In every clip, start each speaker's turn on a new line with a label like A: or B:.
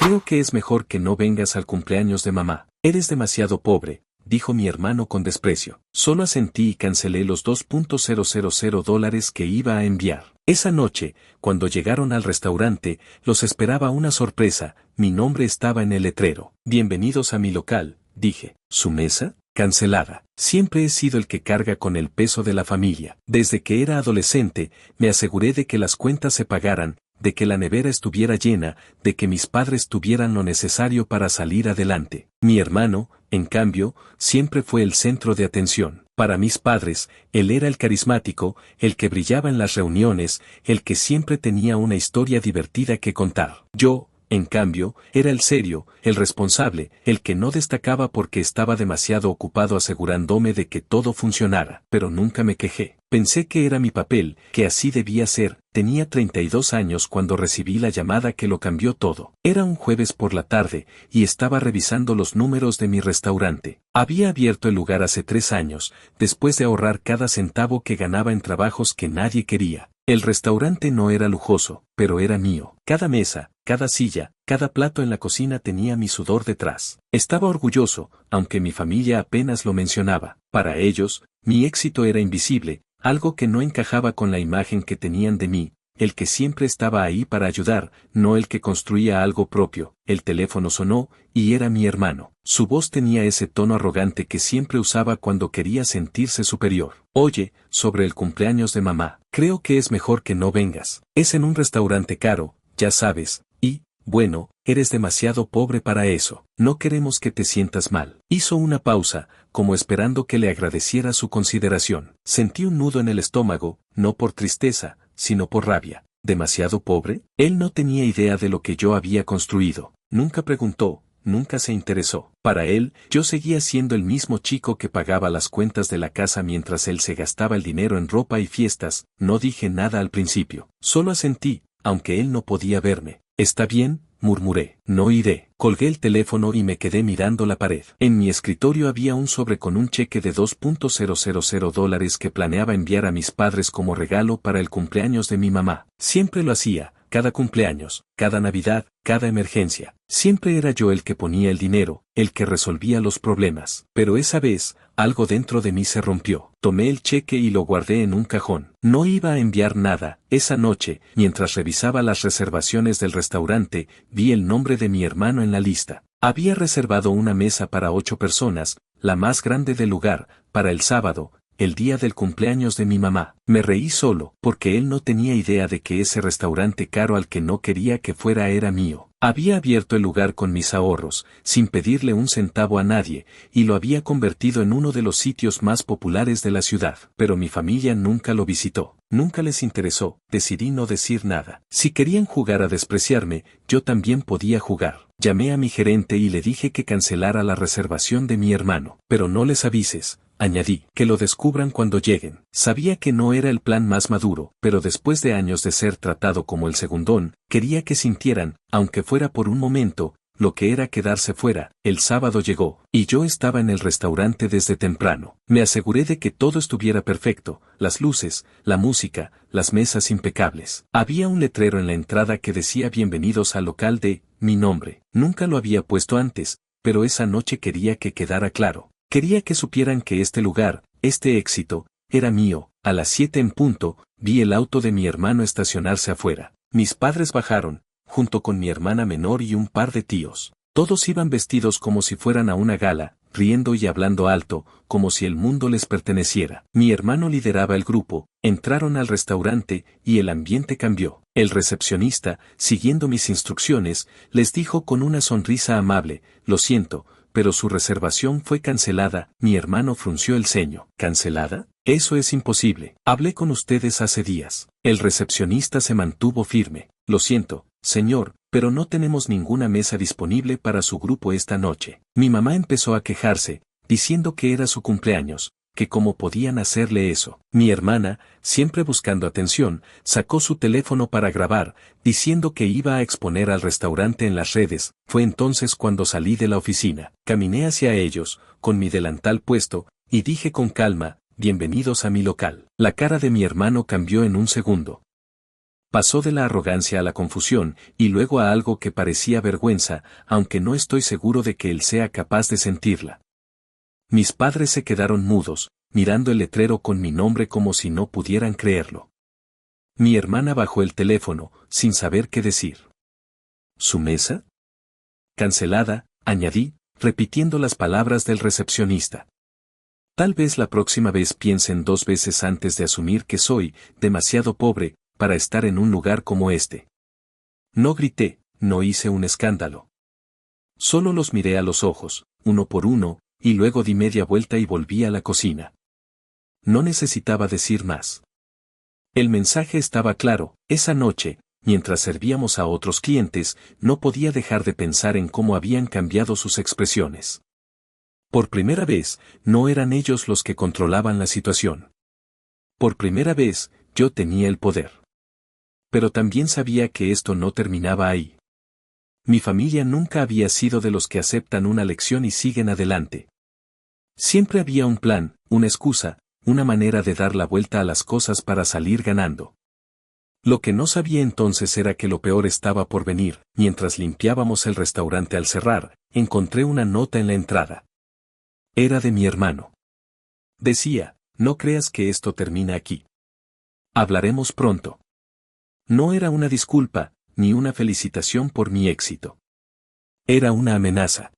A: Creo que es mejor que no vengas al cumpleaños de mamá. Eres demasiado pobre, dijo mi hermano con desprecio. Solo asentí y cancelé los $2,000 que iba a enviar. Esa noche, cuando llegaron al restaurante, los esperaba una sorpresa. Mi nombre estaba en el letrero. Bienvenidos a mi local, dije. ¿Su mesa? Cancelada. Siempre he sido el que carga con el peso de la familia. Desde que era adolescente, me aseguré de que las cuentas se pagaran, de que la nevera estuviera llena, de que mis padres tuvieran lo necesario para salir adelante. Mi hermano, en cambio, siempre fue el centro de atención. Para mis padres, él era el carismático, el que brillaba en las reuniones, el que siempre tenía una historia divertida que contar. Yo, en cambio, era el serio, el responsable, el que no destacaba porque estaba demasiado ocupado asegurándome de que todo funcionara, pero nunca me quejé. Pensé que era mi papel, que así debía ser. Tenía 32 años cuando recibí la llamada que lo cambió todo. Era un jueves por la tarde, y estaba revisando los números de mi restaurante. Había abierto el lugar hace 3 años, después de ahorrar cada centavo que ganaba en trabajos que nadie quería. El restaurante no era lujoso, pero era mío. Cada mesa, cada silla, cada plato en la cocina tenía mi sudor detrás. Estaba orgulloso, aunque mi familia apenas lo mencionaba. Para ellos, mi éxito era invisible, algo que no encajaba con la imagen que tenían de mí, el que siempre estaba ahí para ayudar, no el que construía algo propio. El teléfono sonó, y era mi hermano. Su voz tenía ese tono arrogante que siempre usaba cuando quería sentirse superior. Oye, sobre el cumpleaños de mamá, creo que es mejor que no vengas. Es en un restaurante caro, ya sabes, y, bueno, eres demasiado pobre para eso. No queremos que te sientas mal. Hizo una pausa, como esperando que le agradeciera su consideración. Sentí un nudo en el estómago, no por tristeza, sino por rabia. ¿Demasiado pobre? Él no tenía idea de lo que yo había construido. Nunca preguntó, nunca se interesó. Para él, yo seguía siendo el mismo chico que pagaba las cuentas de la casa mientras él se gastaba el dinero en ropa y fiestas. No dije nada al principio. Solo asentí, aunque él no podía verme. «Está bien», murmuré. «No iré». Colgué el teléfono y me quedé mirando la pared. En mi escritorio había un sobre con un cheque de $2,000 que planeaba enviar a mis padres como regalo para el cumpleaños de mi mamá. Siempre lo hacía, cada cumpleaños, cada Navidad, cada emergencia. Siempre era yo el que ponía el dinero, el que resolvía los problemas. Pero esa vez, algo dentro de mí se rompió. Tomé el cheque y lo guardé en un cajón. No iba a enviar nada. Esa noche, mientras revisaba las reservaciones del restaurante, vi el nombre de mi hermano en la lista. Había reservado una mesa para 8 personas, la más grande del lugar, para el sábado, el día del cumpleaños de mi mamá. Me reí solo, porque él no tenía idea de que ese restaurante caro al que no quería que fuera era mío. Había abierto el lugar con mis ahorros, sin pedirle un centavo a nadie, y lo había convertido en uno de los sitios más populares de la ciudad. Pero mi familia nunca lo visitó. Nunca les interesó. Decidí no decir nada. Si querían jugar a despreciarme, yo también podía jugar. Llamé a mi gerente y le dije que cancelara la reservación de mi hermano. Pero no les avises, añadí, que lo descubran cuando lleguen. Sabía que no era el plan más maduro, pero después de años de ser tratado como el segundón, quería que sintieran, aunque fuera por un momento, lo que era quedarse fuera. El sábado llegó, y yo estaba en el restaurante desde temprano. Me aseguré de que todo estuviera perfecto, las luces, la música, las mesas impecables. Había un letrero en la entrada que decía bienvenidos al local de mi nombre. Nunca lo había puesto antes, pero esa noche quería que quedara claro. Quería que supieran que este lugar, este éxito, era mío. A las 7 en punto, vi el auto de mi hermano estacionarse afuera. Mis padres bajaron, junto con mi hermana menor y un par de tíos. Todos iban vestidos como si fueran a una gala, riendo y hablando alto, como si el mundo les perteneciera. Mi hermano lideraba el grupo, entraron al restaurante y el ambiente cambió. El recepcionista, siguiendo mis instrucciones, les dijo con una sonrisa amable, «Lo siento, pero su reservación fue cancelada». Mi hermano frunció el ceño. ¿Cancelada? Eso es imposible. Hablé con ustedes hace días. El recepcionista se mantuvo firme. «Lo siento, señor, pero no tenemos ninguna mesa disponible para su grupo esta noche». Mi mamá empezó a quejarse, diciendo que era su cumpleaños, que cómo podían hacerle eso. Mi hermana, siempre buscando atención, sacó su teléfono para grabar, diciendo que iba a exponer al restaurante en las redes. Fue entonces cuando salí de la oficina. Caminé hacia ellos, con mi delantal puesto, y dije con calma, «Bienvenidos a mi local». La cara de mi hermano cambió en un segundo. Pasó de la arrogancia a la confusión, y luego a algo que parecía vergüenza, aunque no estoy seguro de que él sea capaz de sentirla. Mis padres se quedaron mudos, mirando el letrero con mi nombre como si no pudieran creerlo. Mi hermana bajó el teléfono, sin saber qué decir. ¿Su mesa? Cancelada, añadí, repitiendo las palabras del recepcionista. Tal vez la próxima vez piensen 2 veces antes de asumir que soy demasiado pobre para estar en un lugar como este. No grité, no hice un escándalo. Solo los miré a los ojos, uno por uno, y luego di media vuelta y volví a la cocina. No necesitaba decir más. El mensaje estaba claro. Esa noche, mientras servíamos a otros clientes, no podía dejar de pensar en cómo habían cambiado sus expresiones. Por primera vez, no eran ellos los que controlaban la situación. Por primera vez, yo tenía el poder. Pero también sabía que esto no terminaba ahí. Mi familia nunca había sido de los que aceptan una lección y siguen adelante. Siempre había un plan, una excusa, una manera de dar la vuelta a las cosas para salir ganando. Lo que no sabía entonces era que lo peor estaba por venir. Mientras limpiábamos el restaurante al cerrar, encontré una nota en la entrada. Era de mi hermano. Decía, no creas que esto termina aquí. Hablaremos pronto. No era una disculpa, ni una felicitación por mi éxito. Era una amenaza.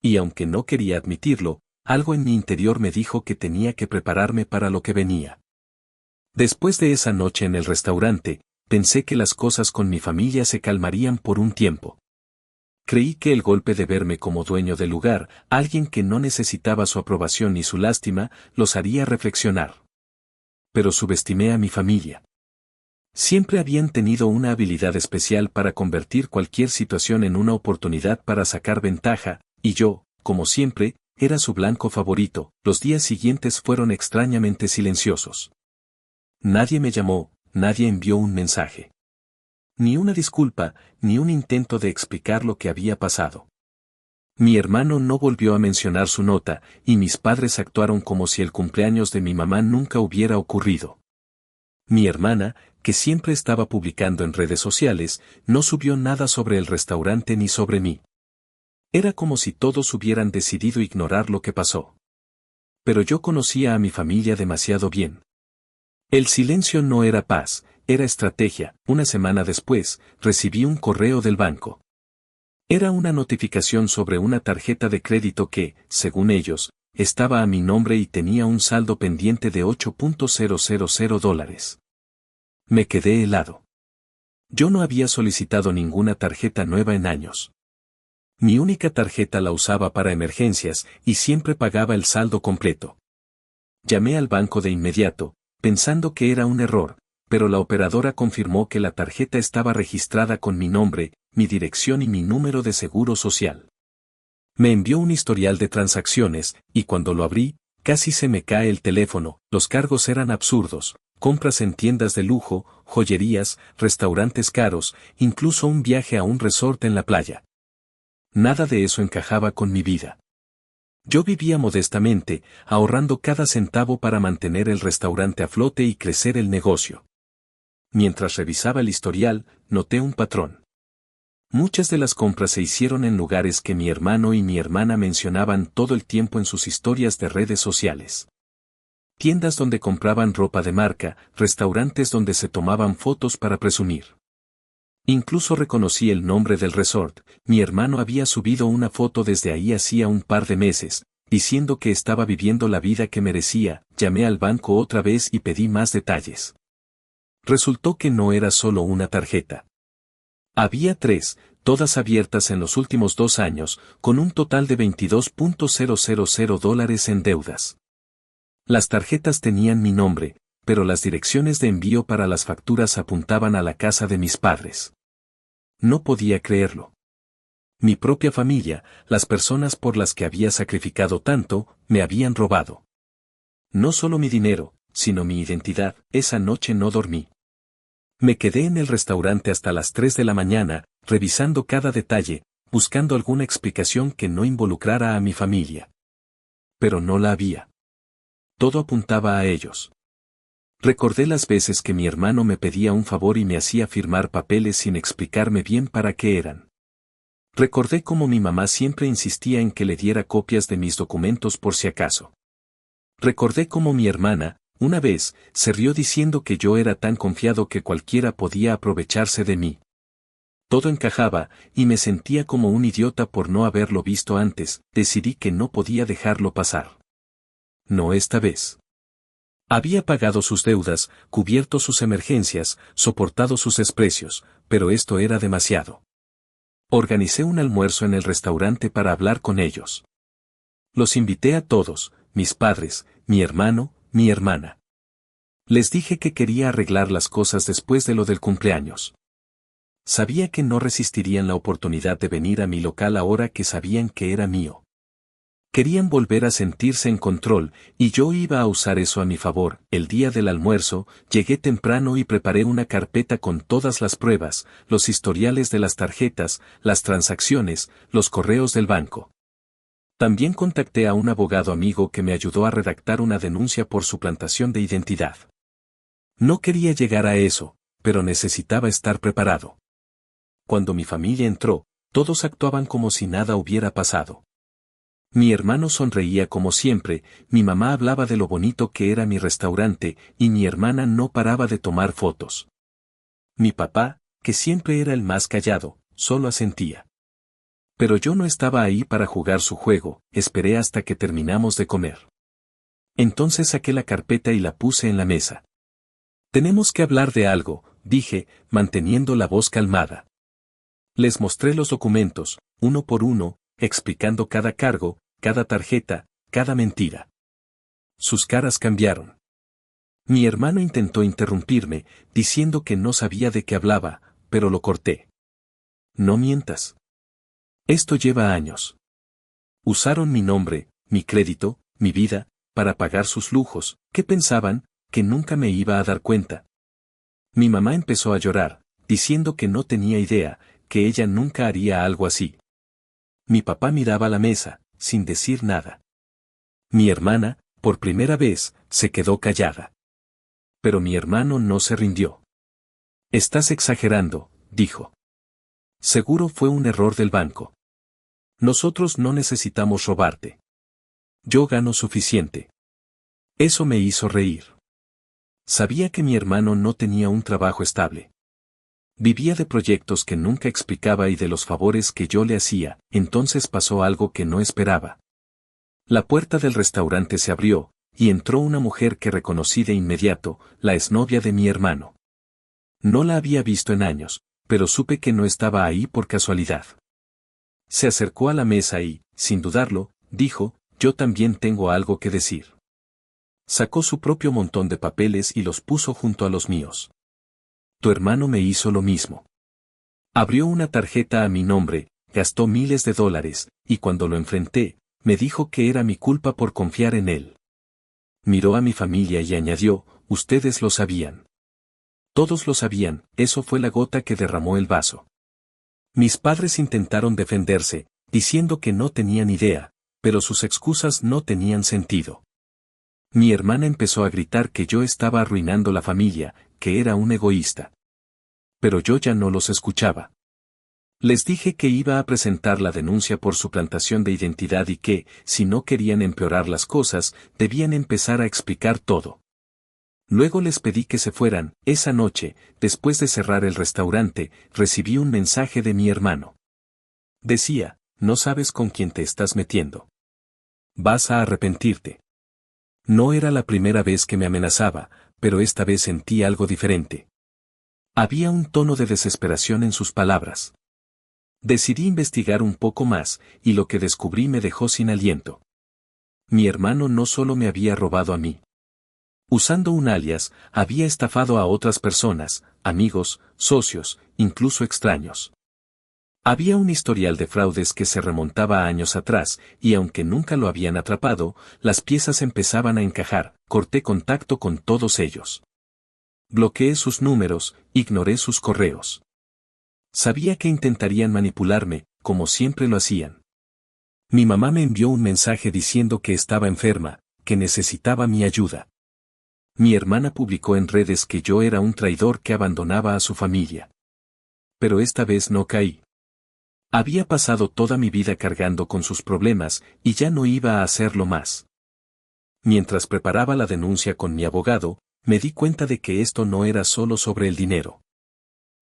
A: Y aunque no quería admitirlo, algo en mi interior me dijo que tenía que prepararme para lo que venía. Después de esa noche en el restaurante, pensé que las cosas con mi familia se calmarían por un tiempo. Creí que el golpe de verme como dueño del lugar, alguien que no necesitaba su aprobación ni su lástima, los haría reflexionar. Pero subestimé a mi familia. Siempre habían tenido una habilidad especial para convertir cualquier situación en una oportunidad para sacar ventaja, y yo, como siempre, era su blanco favorito. Los días siguientes fueron extrañamente silenciosos. Nadie me llamó, nadie envió un mensaje. Ni una disculpa, ni un intento de explicar lo que había pasado. Mi hermano no volvió a mencionar su nota, y mis padres actuaron como si el cumpleaños de mi mamá nunca hubiera ocurrido. Mi hermana, que siempre estaba publicando en redes sociales, no subió nada sobre el restaurante ni sobre mí. Era como si todos hubieran decidido ignorar lo que pasó. Pero yo conocía a mi familia demasiado bien. El silencio no era paz, era estrategia. Una semana después, recibí un correo del banco. Era una notificación sobre una tarjeta de crédito que, según ellos, estaba a mi nombre y tenía un saldo pendiente de $8,000. Me quedé helado. Yo no había solicitado ninguna tarjeta nueva en años. Mi única tarjeta la usaba para emergencias y siempre pagaba el saldo completo. Llamé al banco de inmediato, pensando que era un error, pero la operadora confirmó que la tarjeta estaba registrada con mi nombre, mi dirección y mi número de seguro social. Me envió un historial de transacciones, y cuando lo abrí, casi se me cae el teléfono. Los cargos eran absurdos: compras en tiendas de lujo, joyerías, restaurantes caros, incluso un viaje a un resort en la playa. Nada de eso encajaba con mi vida. Yo vivía modestamente, ahorrando cada centavo para mantener el restaurante a flote y crecer el negocio. Mientras revisaba el historial, noté un patrón. Muchas de las compras se hicieron en lugares que mi hermano y mi hermana mencionaban todo el tiempo en sus historias de redes sociales. Tiendas donde compraban ropa de marca, restaurantes donde se tomaban fotos para presumir. Incluso reconocí el nombre del resort. Mi hermano había subido una foto desde ahí hacía un par de meses, diciendo que estaba viviendo la vida que merecía. Llamé al banco otra vez y pedí más detalles. Resultó que no era solo una tarjeta. Había 3, todas abiertas en los últimos 2 años, con un total de $22,000 en deudas. Las tarjetas tenían mi nombre, pero las direcciones de envío para las facturas apuntaban a la casa de mis padres. No podía creerlo. Mi propia familia, las personas por las que había sacrificado tanto, me habían robado. No solo mi dinero, sino mi identidad. Esa noche no dormí. Me quedé en el restaurante hasta las 3 de la mañana, revisando cada detalle, buscando alguna explicación que no involucrara a mi familia. Pero no la había. Todo apuntaba a ellos. Recordé las veces que mi hermano me pedía un favor y me hacía firmar papeles sin explicarme bien para qué eran. Recordé cómo mi mamá siempre insistía en que le diera copias de mis documentos por si acaso. Recordé cómo mi hermana, una vez, se rió diciendo que yo era tan confiado que cualquiera podía aprovecharse de mí. Todo encajaba, y me sentía como un idiota por no haberlo visto antes. Decidí que no podía dejarlo pasar. No esta vez. Había pagado sus deudas, cubierto sus emergencias, soportado sus desprecios, pero esto era demasiado. Organicé un almuerzo en el restaurante para hablar con ellos. Los invité a todos, mis padres, mi hermano, mi hermana. Les dije que quería arreglar las cosas después de lo del cumpleaños. Sabía que no resistirían la oportunidad de venir a mi local ahora que sabían que era mío. Querían volver a sentirse en control, y yo iba a usar eso a mi favor. El día del almuerzo, llegué temprano y preparé una carpeta con todas las pruebas, los historiales de las tarjetas, las transacciones, los correos del banco. También contacté a un abogado amigo que me ayudó a redactar una denuncia por suplantación de identidad. No quería llegar a eso, pero necesitaba estar preparado. Cuando mi familia entró, todos actuaban como si nada hubiera pasado. Mi hermano sonreía como siempre, mi mamá hablaba de lo bonito que era mi restaurante, y mi hermana no paraba de tomar fotos. Mi papá, que siempre era el más callado, solo asentía. Pero yo no estaba ahí para jugar su juego, esperé hasta que terminamos de comer. Entonces saqué la carpeta y la puse en la mesa. Tenemos que hablar de algo, dije, manteniendo la voz calmada. Les mostré los documentos, uno por uno, explicando cada cargo, cada tarjeta, cada mentira. Sus caras cambiaron. Mi hermano intentó interrumpirme, diciendo que no sabía de qué hablaba, pero lo corté. No mientas. Esto lleva años. Usaron mi nombre, mi crédito, mi vida, para pagar sus lujos. ¿Qué pensaban? Que nunca me iba a dar cuenta. Mi mamá empezó a llorar, diciendo que no tenía idea, que ella nunca haría algo así. Mi papá miraba la mesa, sin decir nada. Mi hermana, por primera vez, se quedó callada. Pero mi hermano no se rindió. Estás exagerando, dijo. Seguro fue un error del banco. Nosotros no necesitamos robarte. Yo gano suficiente. Eso me hizo reír. Sabía que mi hermano no tenía un trabajo estable. Vivía de proyectos que nunca explicaba y de los favores que yo le hacía. Entonces pasó algo que no esperaba. La puerta del restaurante se abrió, y entró una mujer que reconocí de inmediato, la exnovia de mi hermano. No la había visto en años, pero supe que no estaba ahí por casualidad. Se acercó a la mesa y, sin dudarlo, dijo, yo también tengo algo que decir. Sacó su propio montón de papeles y los puso junto a los míos. Tu hermano me hizo lo mismo. Abrió una tarjeta a mi nombre, gastó miles de dólares, y cuando lo enfrenté, me dijo que era mi culpa por confiar en él. Miró a mi familia y añadió, ustedes lo sabían. Todos lo sabían, eso fue la gota que derramó el vaso. Mis padres intentaron defenderse, diciendo que no tenían idea, pero sus excusas no tenían sentido. Mi hermana empezó a gritar que yo estaba arruinando la familia, que era un egoísta. Pero yo ya no los escuchaba. Les dije que iba a presentar la denuncia por suplantación de identidad y que, si no querían empeorar las cosas, debían empezar a explicar todo. Luego les pedí que se fueran. Esa noche, después de cerrar el restaurante, recibí un mensaje de mi hermano. Decía, no sabes con quién te estás metiendo. Vas a arrepentirte. No era la primera vez que me amenazaba, pero esta vez sentí algo diferente. Había un tono de desesperación en sus palabras. Decidí investigar un poco más, y lo que descubrí me dejó sin aliento. Mi hermano no solo me había robado a mí. Usando un alias, había estafado a otras personas, amigos, socios, incluso extraños. Había un historial de fraudes que se remontaba a años atrás, y aunque nunca lo habían atrapado, las piezas empezaban a encajar. Corté contacto con todos ellos. Bloqueé sus números, ignoré sus correos. Sabía que intentarían manipularme, como siempre lo hacían. Mi mamá me envió un mensaje diciendo que estaba enferma, que necesitaba mi ayuda. Mi hermana publicó en redes que yo era un traidor que abandonaba a su familia. Pero esta vez no caí. Había pasado toda mi vida cargando con sus problemas y ya no iba a hacerlo más. Mientras preparaba la denuncia con mi abogado, me di cuenta de que esto no era solo sobre el dinero.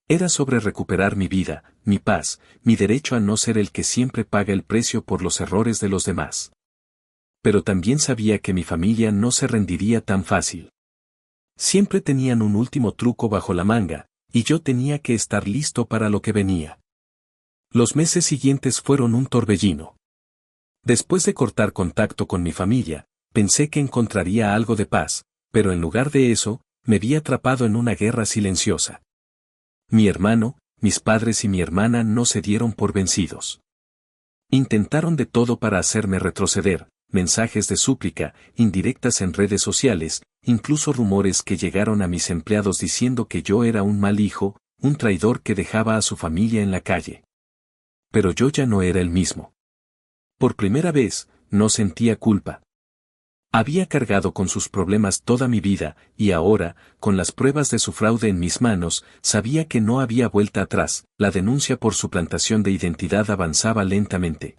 A: Era sobre recuperar mi vida, mi paz, mi derecho a no ser el que siempre paga el precio por los errores de los demás. Pero también sabía que mi familia no se rendiría tan fácil. Siempre tenían un último truco bajo la manga, y yo tenía que estar listo para lo que venía. Los meses siguientes fueron un torbellino. Después de cortar contacto con mi familia, pensé que encontraría algo de paz, pero en lugar de eso, me vi atrapado en una guerra silenciosa. Mi hermano, mis padres y mi hermana no se dieron por vencidos. Intentaron de todo para hacerme retroceder, mensajes de súplica, indirectas en redes sociales, incluso rumores que llegaron a mis empleados diciendo que yo era un mal hijo, un traidor que dejaba a su familia en la calle. Pero yo ya no era el mismo. Por primera vez, no sentía culpa. Había cargado con sus problemas toda mi vida, y ahora, con las pruebas de su fraude en mis manos, sabía que no había vuelta atrás. La denuncia por suplantación de identidad avanzaba lentamente.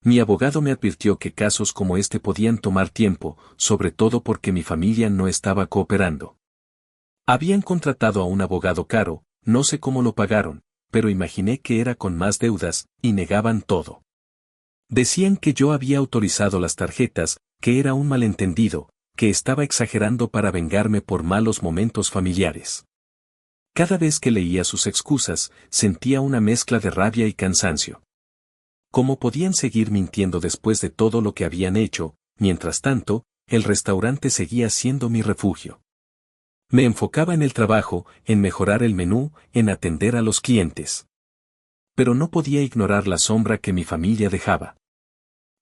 A: Mi abogado me advirtió que casos como este podían tomar tiempo, sobre todo porque mi familia no estaba cooperando. Habían contratado a un abogado caro, no sé cómo lo pagaron, pero imaginé que era con más deudas, y negaban todo. Decían que yo había autorizado las tarjetas, que era un malentendido, que estaba exagerando para vengarme por malos momentos familiares. Cada vez que leía sus excusas, sentía una mezcla de rabia y cansancio. ¿Cómo podían seguir mintiendo después de todo lo que habían hecho? Mientras tanto, el restaurante seguía siendo mi refugio. Me enfocaba en el trabajo, en mejorar el menú, en atender a los clientes. Pero no podía ignorar la sombra que mi familia dejaba.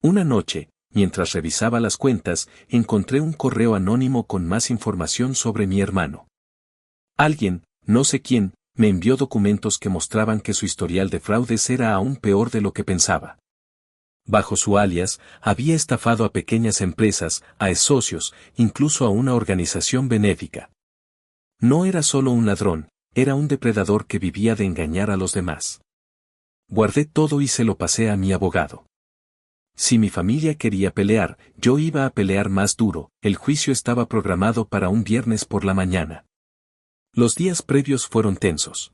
A: Una noche, mientras revisaba las cuentas, encontré un correo anónimo con más información sobre mi hermano. Alguien, no sé quién, me envió documentos que mostraban que su historial de fraudes era aún peor de lo que pensaba. Bajo su alias, había estafado a pequeñas empresas, a socios, incluso a una organización benéfica. No era solo un ladrón, era un depredador que vivía de engañar a los demás. Guardé todo y se lo pasé a mi abogado. Si mi familia quería pelear, yo iba a pelear más duro. El juicio estaba programado para un viernes por la mañana. Los días previos fueron tensos.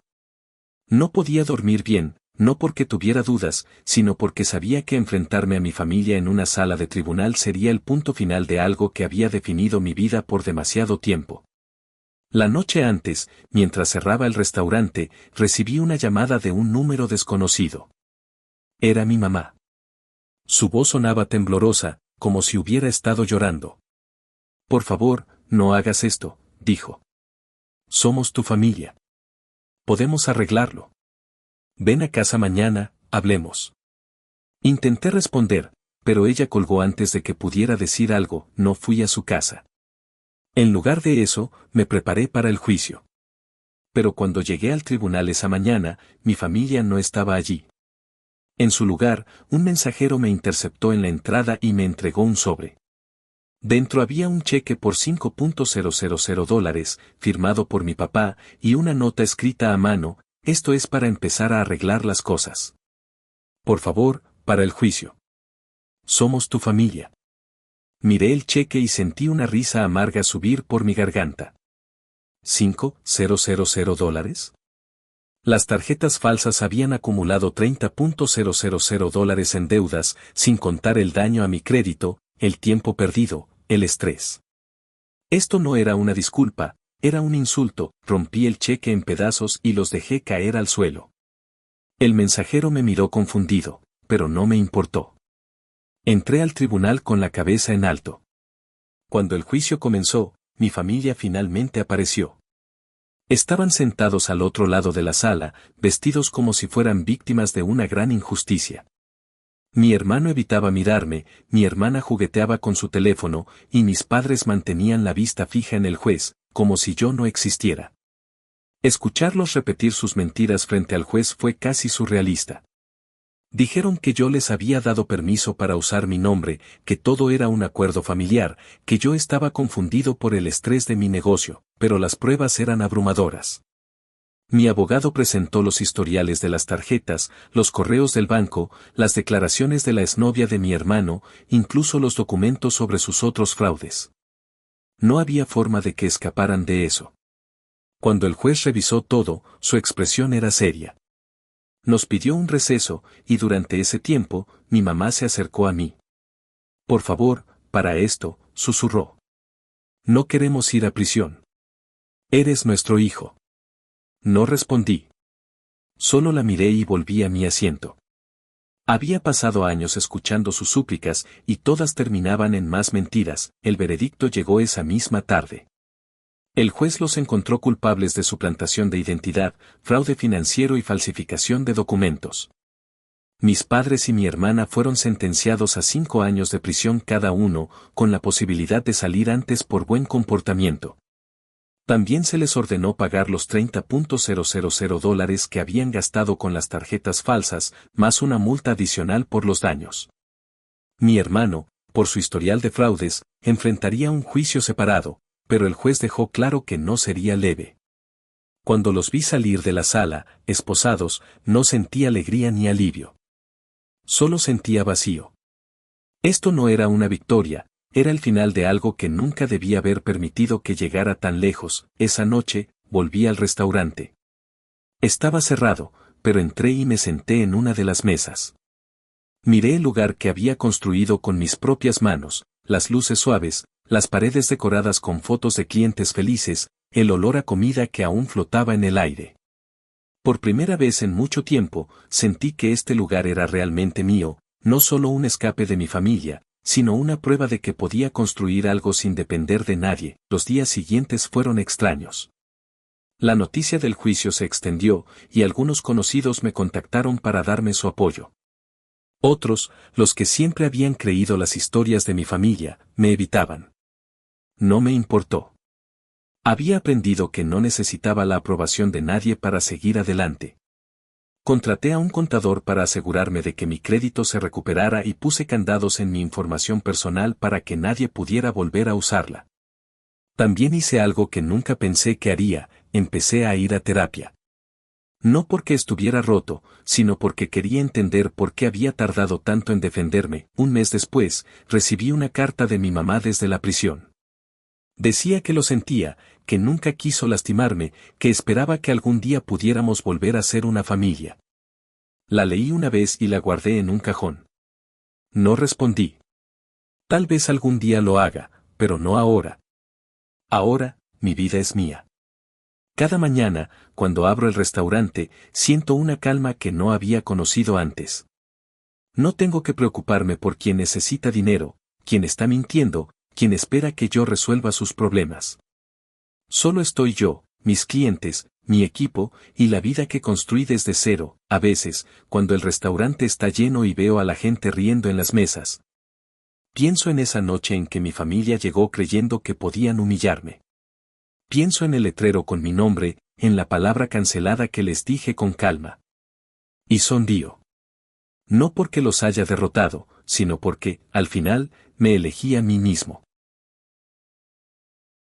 A: No podía dormir bien, no porque tuviera dudas, sino porque sabía que enfrentarme a mi familia en una sala de tribunal sería el punto final de algo que había definido mi vida por demasiado tiempo. La noche antes, mientras cerraba el restaurante, recibí una llamada de un número desconocido. Era mi mamá. Su voz sonaba temblorosa, como si hubiera estado llorando. Por favor, no hagas esto, dijo. Somos tu familia. Podemos arreglarlo. Ven a casa mañana, hablemos. Intenté responder, pero ella colgó antes de que pudiera decir algo. No fui a su casa. En lugar de eso, me preparé para el juicio. Pero cuando llegué al tribunal esa mañana, mi familia no estaba allí. En su lugar, un mensajero me interceptó en la entrada y me entregó un sobre. Dentro había un cheque por $5,000, firmado por mi papá, y una nota escrita a mano: esto es para empezar a arreglar las cosas. Por favor, para el juicio. Somos tu familia. Miré el cheque y sentí una risa amarga subir por mi garganta. $5,000. Las tarjetas falsas habían acumulado $30,000 en deudas, sin contar el daño a mi crédito, el tiempo perdido, el estrés. Esto no era una disculpa, era un insulto. Rompí el cheque en pedazos y los dejé caer al suelo. El mensajero me miró confundido, pero no me importó. Entré al tribunal con la cabeza en alto. Cuando el juicio comenzó, mi familia finalmente apareció. Estaban sentados al otro lado de la sala, vestidos como si fueran víctimas de una gran injusticia. Mi hermano evitaba mirarme, mi hermana jugueteaba con su teléfono, y mis padres mantenían la vista fija en el juez, como si yo no existiera. Escucharlos repetir sus mentiras frente al juez fue casi surrealista. Dijeron que yo les había dado permiso para usar mi nombre, que todo era un acuerdo familiar, que yo estaba confundido por el estrés de mi negocio, pero las pruebas eran abrumadoras. Mi abogado presentó los historiales de las tarjetas, los correos del banco, las declaraciones de la exnovia de mi hermano, incluso los documentos sobre sus otros fraudes. No había forma de que escaparan de eso. Cuando el juez revisó todo, su expresión era seria. Nos pidió un receso, y durante ese tiempo, mi mamá se acercó a mí. Por favor, para esto, susurró. No queremos ir a prisión. Eres nuestro hijo. No respondí. Solo la miré y volví a mi asiento. Había pasado años escuchando sus súplicas, y todas terminaban en más mentiras. El veredicto llegó esa misma tarde. El juez los encontró culpables de suplantación de identidad, fraude financiero y falsificación de documentos. Mis padres y mi hermana fueron sentenciados a 5 años de prisión cada uno, con la posibilidad de salir antes por buen comportamiento. También se les ordenó pagar los $30,000 que habían gastado con las tarjetas falsas, más una multa adicional por los daños. Mi hermano, por su historial de fraudes, enfrentaría un juicio separado, pero el juez dejó claro que no sería leve. Cuando los vi salir de la sala, esposados, no sentí alegría ni alivio. Solo sentía vacío. Esto no era una victoria, era el final de algo que nunca debía haber permitido que llegara tan lejos. Esa noche, volví al restaurante. Estaba cerrado, pero entré y me senté en una de las mesas. Miré el lugar que había construido con mis propias manos, las luces suaves, las paredes decoradas con fotos de clientes felices, el olor a comida que aún flotaba en el aire. Por primera vez en mucho tiempo, sentí que este lugar era realmente mío, no solo un escape de mi familia, sino una prueba de que podía construir algo sin depender de nadie. Los días siguientes fueron extraños. La noticia del juicio se extendió, y algunos conocidos me contactaron para darme su apoyo. Otros, los que siempre habían creído las historias de mi familia, me evitaban. No me importó. Había aprendido que no necesitaba la aprobación de nadie para seguir adelante. Contraté a un contador para asegurarme de que mi crédito se recuperara y puse candados en mi información personal para que nadie pudiera volver a usarla. También hice algo que nunca pensé que haría, empecé a ir a terapia. No porque estuviera roto, sino porque quería entender por qué había tardado tanto en defenderme. Un mes después, recibí una carta de mi mamá desde la prisión. Decía que lo sentía, que nunca quiso lastimarme, que esperaba que algún día pudiéramos volver a ser una familia. La leí una vez y la guardé en un cajón. No respondí. Tal vez algún día lo haga, pero no ahora. Ahora, mi vida es mía. Cada mañana, cuando abro el restaurante, siento una calma que no había conocido antes. No tengo que preocuparme por quien necesita dinero, quien está mintiendo, quien espera que yo resuelva sus problemas. Solo estoy yo, mis clientes, mi equipo, y la vida que construí desde cero. A veces, cuando el restaurante está lleno y veo a la gente riendo en las mesas, pienso en esa noche en que mi familia llegó creyendo que podían humillarme. Pienso en el letrero con mi nombre, en la palabra cancelada que les dije con calma. Y sonrío. No porque los haya derrotado, sino porque, al final, me elegí a mí mismo.